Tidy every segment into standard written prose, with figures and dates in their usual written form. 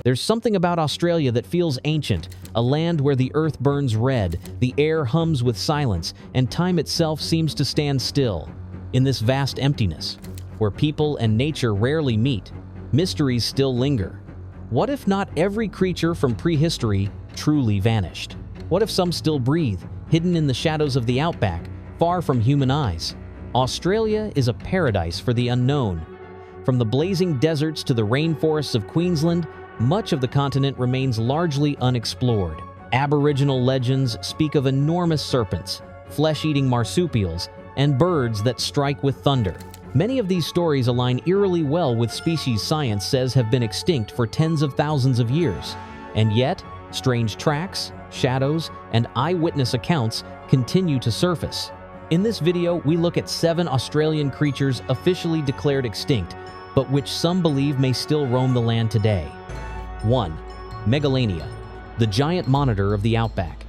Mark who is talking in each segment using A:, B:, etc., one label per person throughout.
A: There's something about Australia that feels ancient, a land where the earth burns red, the air hums with silence, and time itself seems to stand still. In this vast emptiness, where people and nature rarely meet, mysteries still linger. What if not every creature from prehistory truly vanished? What if some still breathe, hidden in the shadows of the outback, far from human eyes? Australia is a paradise for the unknown. From the blazing deserts to the rainforests of Queensland, much of the continent remains largely unexplored. Aboriginal legends speak of enormous serpents, flesh-eating marsupials, and birds that strike with thunder. Many of these stories align eerily well with species science says have been extinct for tens of thousands of years. And yet, strange tracks, shadows, and eyewitness accounts continue to surface. In this video, we look at 7 Australian creatures officially declared extinct, but which some believe may still roam the land today. 1. Megalania, the giant monitor of the outback.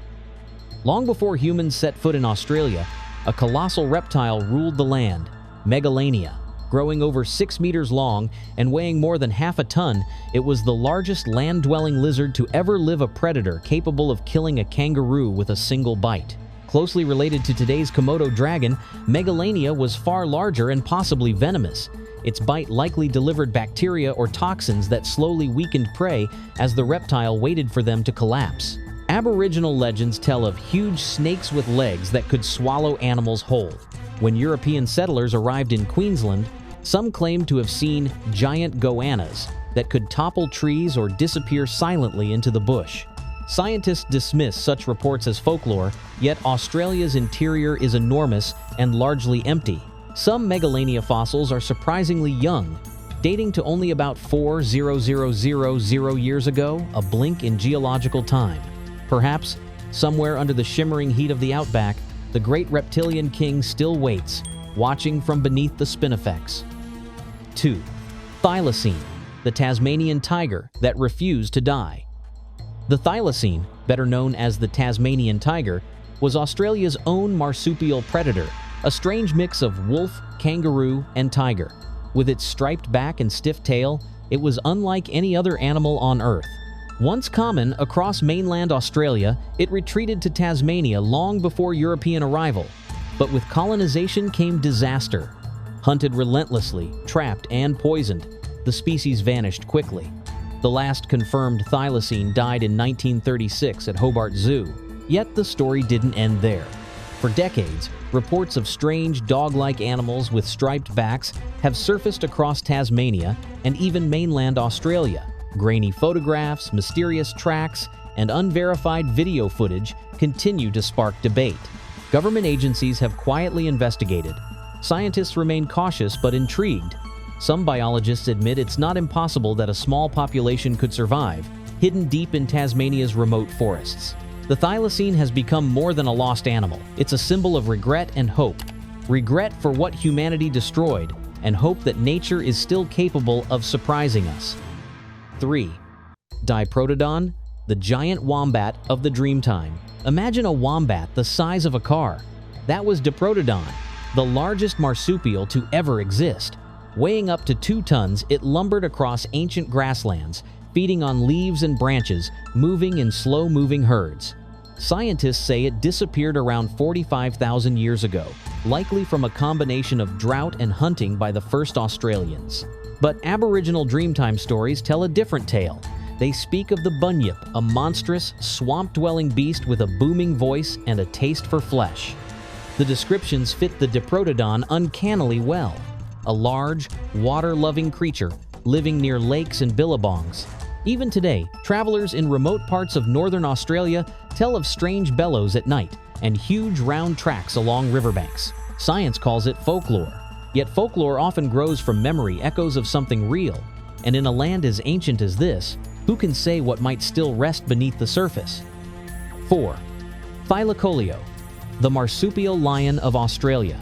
A: Long before humans set foot in Australia, a colossal reptile ruled the land, Megalania. Growing over 6 meters long and weighing more than half a ton, it was the largest land-dwelling lizard to ever live, a predator capable of killing a kangaroo with a single bite. Closely related to today's Komodo dragon, Megalania was far larger and possibly venomous. Its bite likely delivered bacteria or toxins that slowly weakened prey as the reptile waited for them to collapse. Aboriginal legends tell of huge snakes with legs that could swallow animals whole. When European settlers arrived in Queensland, some claimed to have seen giant goannas that could topple trees or disappear silently into the bush. Scientists dismiss such reports as folklore, yet Australia's interior is enormous and largely empty. Some Megalania fossils are surprisingly young, dating to only about 4,000 years ago, a blink in geological time. Perhaps, somewhere under the shimmering heat of the outback, the great reptilian king still waits, watching from beneath the spinifex. 2. Thylacine, the Tasmanian tiger that refused to die. The thylacine, better known as the Tasmanian tiger, was Australia's own marsupial predator, a strange mix of wolf, kangaroo, and tiger. With its striped back and stiff tail, it was unlike any other animal on Earth. Once common across mainland Australia, it retreated to Tasmania long before European arrival. But with colonization came disaster. Hunted relentlessly, trapped, and poisoned, the species vanished quickly. The last confirmed thylacine died in 1936 at Hobart Zoo. Yet the story didn't end there. For decades, reports of strange dog-like animals with striped backs have surfaced across Tasmania and even mainland Australia. Grainy photographs, mysterious tracks, and unverified video footage continue to spark debate. Government agencies have quietly investigated. Scientists remain cautious but intrigued. Some biologists admit it's not impossible that a small population could survive, hidden deep in Tasmania's remote forests. The thylacine has become more than a lost animal. It's a symbol of regret and hope. Regret for what humanity destroyed, and hope that nature is still capable of surprising us. 3. Diprotodon, the giant wombat of the Dreamtime. Imagine a wombat the size of a car. That was Diprotodon, the largest marsupial to ever exist. Weighing up to 2 tons, it lumbered across ancient grasslands, feeding on leaves and branches, moving in slow-moving herds. Scientists say it disappeared around 45,000 years ago, likely from a combination of drought and hunting by the first Australians. But Aboriginal Dreamtime stories tell a different tale. They speak of the bunyip, a monstrous, swamp-dwelling beast with a booming voice and a taste for flesh. The descriptions fit the Diprotodon uncannily well. A large, water-loving creature living near lakes and billabongs. Even today, travelers in remote parts of northern Australia tell of strange bellows at night and huge round tracks along riverbanks. Science calls it folklore. Yet folklore often grows from memory, echoes of something real. And in a land as ancient as this, who can say what might still rest beneath the surface? 4. Thylacoleo, the Marsupial Lion of Australia.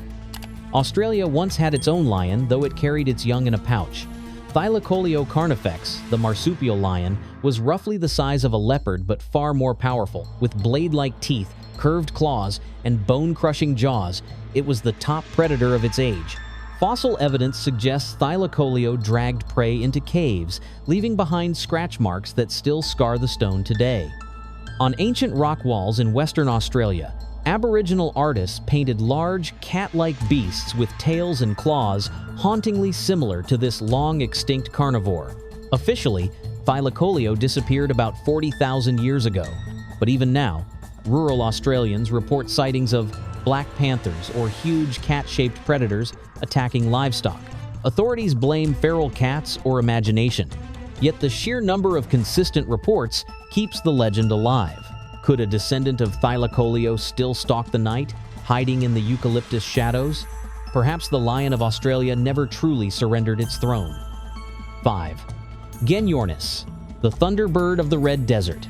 A: Australia once had its own lion, though it carried its young in a pouch. Thylacoleo carnifex, the marsupial lion, was roughly the size of a leopard but far more powerful. With blade-like teeth, curved claws, and bone-crushing jaws, it was the top predator of its age. Fossil evidence suggests Thylacoleo dragged prey into caves, leaving behind scratch marks that still scar the stone today. On ancient rock walls in Western Australia, Aboriginal artists painted large, cat-like beasts with tails and claws, hauntingly similar to this long-extinct carnivore. Officially, Thylacoleo disappeared about 40,000 years ago, but even now, rural Australians report sightings of black panthers or huge cat-shaped predators attacking livestock. Authorities blame feral cats or imagination, yet the sheer number of consistent reports keeps the legend alive. Could a descendant of Thylacoleo still stalk the night, hiding in the eucalyptus shadows? Perhaps the lion of Australia never truly surrendered its throne. 5. Genyornis, the thunderbird of the Red Desert.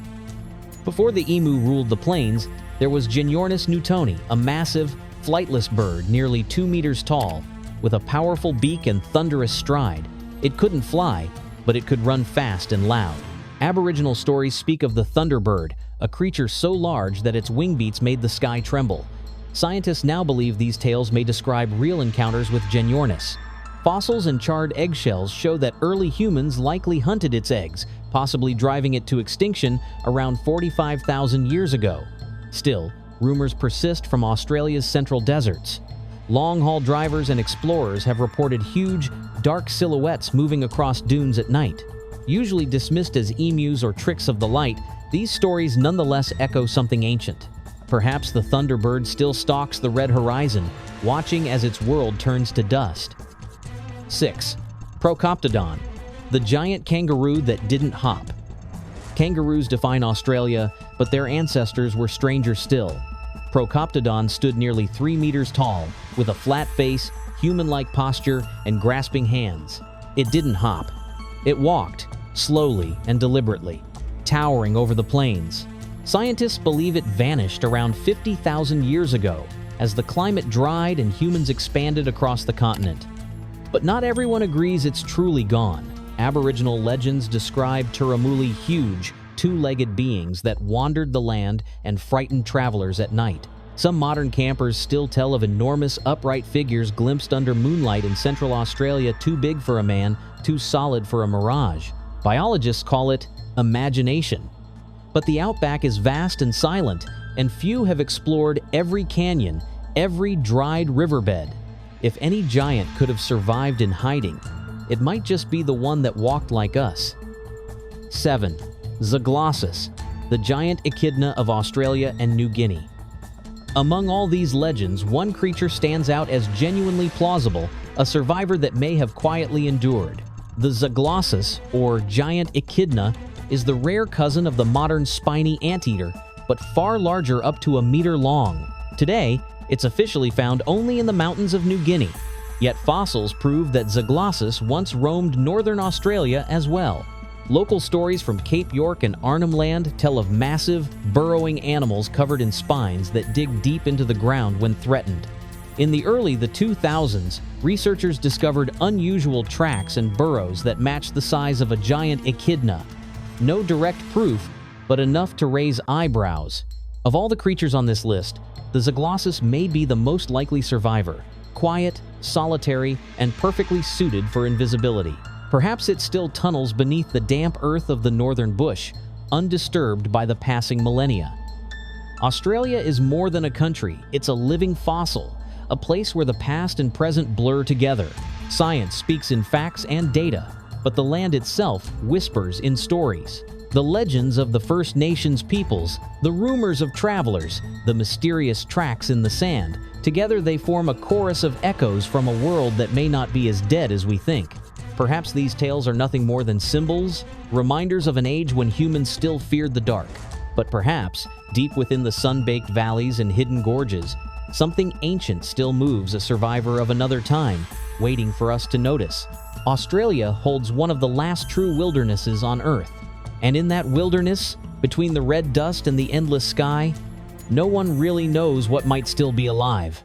A: Before the emu ruled the plains, there was Genyornis newtoni, a massive, flightless bird nearly 2 meters tall, with a powerful beak and thunderous stride. It couldn't fly, but it could run fast and loud. Aboriginal stories speak of the thunderbird, a creature so large that its wing beats made the sky tremble. Scientists now believe these tales may describe real encounters with Genyornis. Fossils and charred eggshells show that early humans likely hunted its eggs, possibly driving it to extinction around 45,000 years ago. Still, rumors persist from Australia's central deserts. Long-haul drivers and explorers have reported huge, dark silhouettes moving across dunes at night. Usually dismissed as emus or tricks of the light, these stories nonetheless echo something ancient. Perhaps the thunderbird still stalks the red horizon, watching as its world turns to dust. 6. Procoptodon, the giant kangaroo that didn't hop. Kangaroos define Australia, but their ancestors were stranger still. Procoptodon stood nearly 3 meters tall, with a flat face, human-like posture, and grasping hands. It didn't hop. It walked, slowly and deliberately, towering over the plains. Scientists believe it vanished around 50,000 years ago, as the climate dried and humans expanded across the continent. But not everyone agrees it's truly gone. Aboriginal legends describe Turramuli huge, two-legged beings that wandered the land and frightened travelers at night. Some modern campers still tell of enormous upright figures glimpsed under moonlight in Central Australia, too big for a man, too solid for a mirage. Biologists call it imagination. But the outback is vast and silent, and few have explored every canyon, every dried riverbed. If any giant could have survived in hiding, it might just be the one that walked like us. 7. Zyglosis, the giant echidna of Australia and New Guinea. Among all these legends, one creature stands out as genuinely plausible, a survivor that may have quietly endured. The Zyglosis, or giant echidna, is the rare cousin of the modern spiny anteater, but far larger, up to a meter long. Today, it's officially found only in the mountains of New Guinea, yet fossils prove that Zyglosis once roamed northern Australia as well. Local stories from Cape York and Arnhem Land tell of massive, burrowing animals covered in spines that dig deep into the ground when threatened. In the early 2000s, researchers discovered unusual tracks and burrows that matched the size of a giant echidna. No direct proof, but enough to raise eyebrows. Of all the creatures on this list, the Zyglosis may be the most likely survivor. Quiet, solitary, and perfectly suited for invisibility. Perhaps it still tunnels beneath the damp earth of the northern bush, undisturbed by the passing millennia. Australia is more than a country, it's a living fossil, a place where the past and present blur together. Science speaks in facts and data, but the land itself whispers in stories. The legends of the First Nations peoples, the rumors of travelers, the mysterious tracks in the sand, together they form a chorus of echoes from a world that may not be as dead as we think. Perhaps these tales are nothing more than symbols, reminders of an age when humans still feared the dark. But perhaps, deep within the sun-baked valleys and hidden gorges, something ancient still moves, a survivor of another time, waiting for us to notice. Australia holds one of the last true wildernesses on Earth. And in that wilderness, between the red dust and the endless sky, no one really knows what might still be alive.